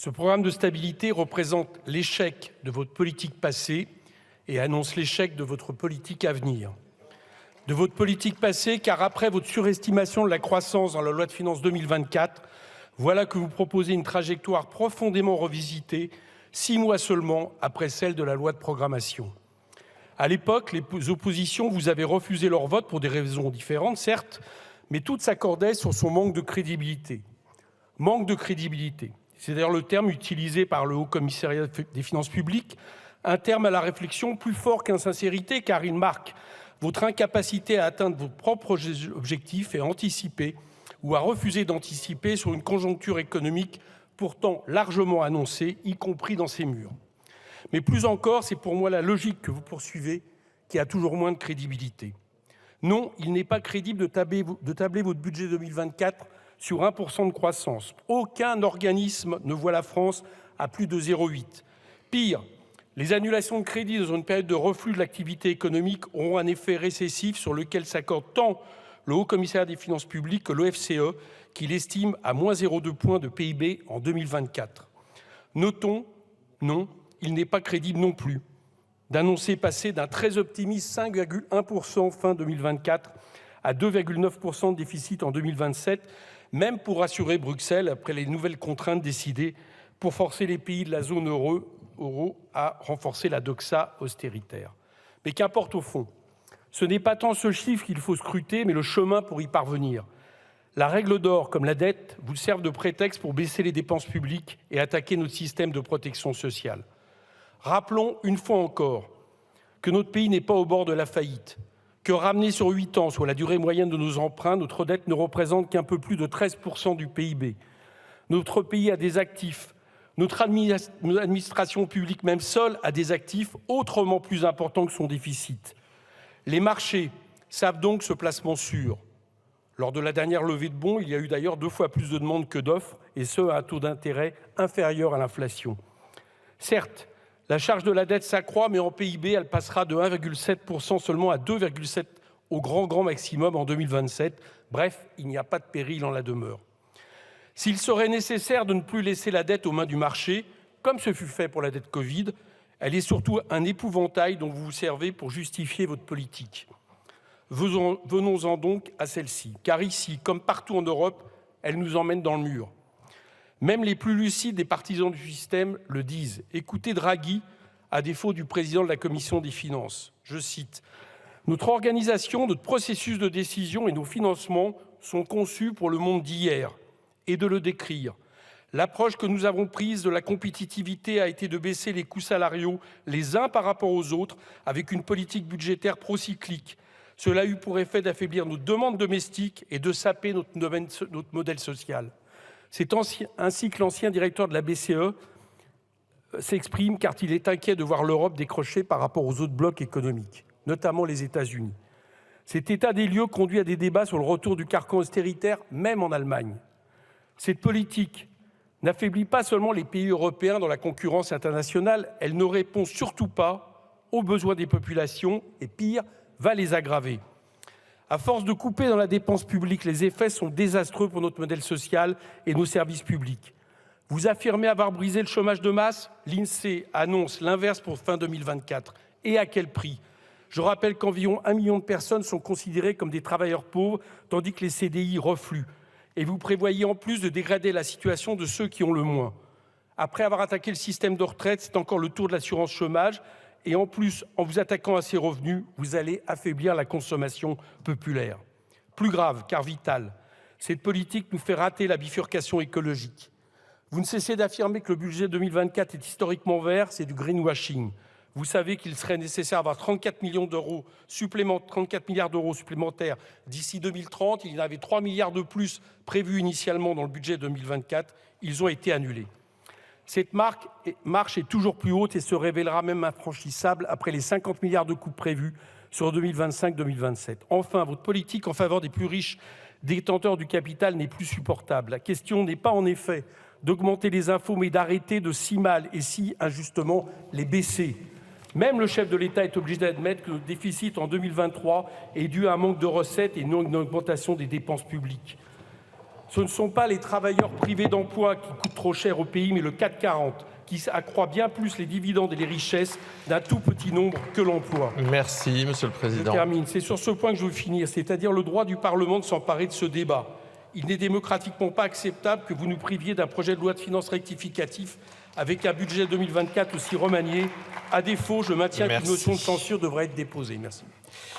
Ce programme de stabilité représente l'échec de votre politique passée et annonce l'échec de votre politique à venir. De votre politique passée, car après votre surestimation de la croissance dans la loi de finances 2024, voilà que vous proposez une trajectoire profondément revisitée, 6 mois seulement après celle de la loi de programmation. À l'époque, les oppositions vous avaient refusé leur vote pour des raisons différentes, certes, mais toutes s'accordaient sur son manque de crédibilité. Manque de crédibilité, c'est d'ailleurs le terme utilisé par le Haut Commissariat des finances publiques, un terme à la réflexion plus fort qu'insincérité, car il marque votre incapacité à atteindre vos propres objectifs et à anticiper ou à refuser d'anticiper sur une conjoncture économique pourtant largement annoncée, y compris dans ces murs. Mais plus encore, c'est pour moi la logique que vous poursuivez qui a toujours moins de crédibilité. Non, il n'est pas crédible de tabler votre budget 2024 sur 1% de croissance. Aucun organisme ne voit la France à plus de 0,8. Pire, les annulations de crédits dans une période de reflux de l'activité économique auront un effet récessif sur lequel s'accorde tant le Haut Commissariat des finances publiques que l'OFCE, qui l'estime à moins 0,2 points de PIB en 2024. Notons, non, il n'est pas crédible non plus d'annoncer passer d'un très optimiste 5,1% fin 2024 à 2,9% de déficit en 2027, même pour rassurer Bruxelles après les nouvelles contraintes décidées pour forcer les pays de la zone euro à renforcer la doxa austéritaire. Mais qu'importe au fond, ce n'est pas tant ce chiffre qu'il faut scruter, mais le chemin pour y parvenir. La règle d'or, comme la dette, vous servent de prétexte pour baisser les dépenses publiques et attaquer notre système de protection sociale. Rappelons une fois encore que notre pays n'est pas au bord de la faillite, que ramené sur 8 ans, soit la durée moyenne de nos emprunts, notre dette ne représente qu'un peu plus de 13% du PIB. Notre pays a des actifs. Notre administration publique, même seule, a des actifs autrement plus importants que son déficit. Les marchés savent donc ce placement sûr. Lors de la dernière levée de bons, il y a eu d'ailleurs 2 fois plus de demandes que d'offres, et ce, à un taux d'intérêt inférieur à l'inflation. Certes, la charge de la dette s'accroît, mais en PIB, elle passera de 1,7% seulement à 2,7% au grand maximum en 2027. Bref, il n'y a pas de péril en la demeure. S'il serait nécessaire de ne plus laisser la dette aux mains du marché, comme ce fut fait pour la dette Covid, elle est surtout un épouvantail dont vous vous servez pour justifier votre politique. Venons-en donc à celle-ci, car ici, comme partout en Europe, elle nous emmène dans le mur. Même les plus lucides des partisans du système le disent. Écoutez Draghi, à défaut du président de la Commission des finances. Je cite « Notre organisation, notre processus de décision et nos financements sont conçus pour le monde d'hier. » Et de le décrire. L'approche que nous avons prise de la compétitivité a été de baisser les coûts salariaux les uns par rapport aux autres avec une politique budgétaire procyclique. Cela a eu pour effet d'affaiblir nos demandes domestiques et de saper notre modèle social. C'est ainsi que l'ancien directeur de la BCE s'exprime car il est inquiet de voir l'Europe décrocher par rapport aux autres blocs économiques, notamment les États-Unis. Cet état des lieux conduit à des débats sur le retour du carcan austéritaire, même en Allemagne. Cette politique n'affaiblit pas seulement les pays européens dans la concurrence internationale, elle ne répond surtout pas aux besoins des populations et, pire, va les aggraver. À force de couper dans la dépense publique, les effets sont désastreux pour notre modèle social et nos services publics. Vous affirmez avoir brisé le chômage de masse, l'INSEE annonce l'inverse pour fin 2024. Et à quel prix ? Je rappelle qu'environ 1 million de personnes sont considérées comme des travailleurs pauvres, tandis que les CDI refluent. Et vous prévoyez en plus de dégrader la situation de ceux qui ont le moins. Après avoir attaqué le système de retraite, c'est encore le tour de l'assurance chômage. Et en plus, en vous attaquant à ces revenus, vous allez affaiblir la consommation populaire. Plus grave, car vital, cette politique nous fait rater la bifurcation écologique. Vous ne cessez d'affirmer que le budget 2024 est historiquement vert, c'est du greenwashing. Vous savez qu'il serait nécessaire d'avoir 34 milliards d'euros supplémentaires d'ici 2030. Il y en avait 3 milliards de plus prévus initialement dans le budget 2024. Ils ont été annulés. Cette marche est toujours plus haute et se révélera même infranchissable après les 50 milliards de coupes prévus sur 2025-2027. Enfin, votre politique en faveur des plus riches détenteurs du capital n'est plus supportable. La question n'est pas en effet d'augmenter les impôts, mais d'arrêter de si mal et si injustement les baisser. Même le chef de l'État est obligé d'admettre que le déficit en 2023 est dû à un manque de recettes et non à une augmentation des dépenses publiques. Ce ne sont pas les travailleurs privés d'emploi qui coûtent trop cher au pays, mais le CAC 40, qui accroît bien plus les dividendes et les richesses d'un tout petit nombre que l'emploi. Merci, Monsieur le Je Président. termine. C'est sur ce point que je veux finir, c'est-à-dire le droit du Parlement de s'emparer de ce débat. Il n'est démocratiquement pas acceptable que vous nous priviez d'un projet de loi de finances rectificatif avec un budget 2024 aussi remanié. À défaut, je maintiens qu'une motion de censure devrait être déposée. Merci.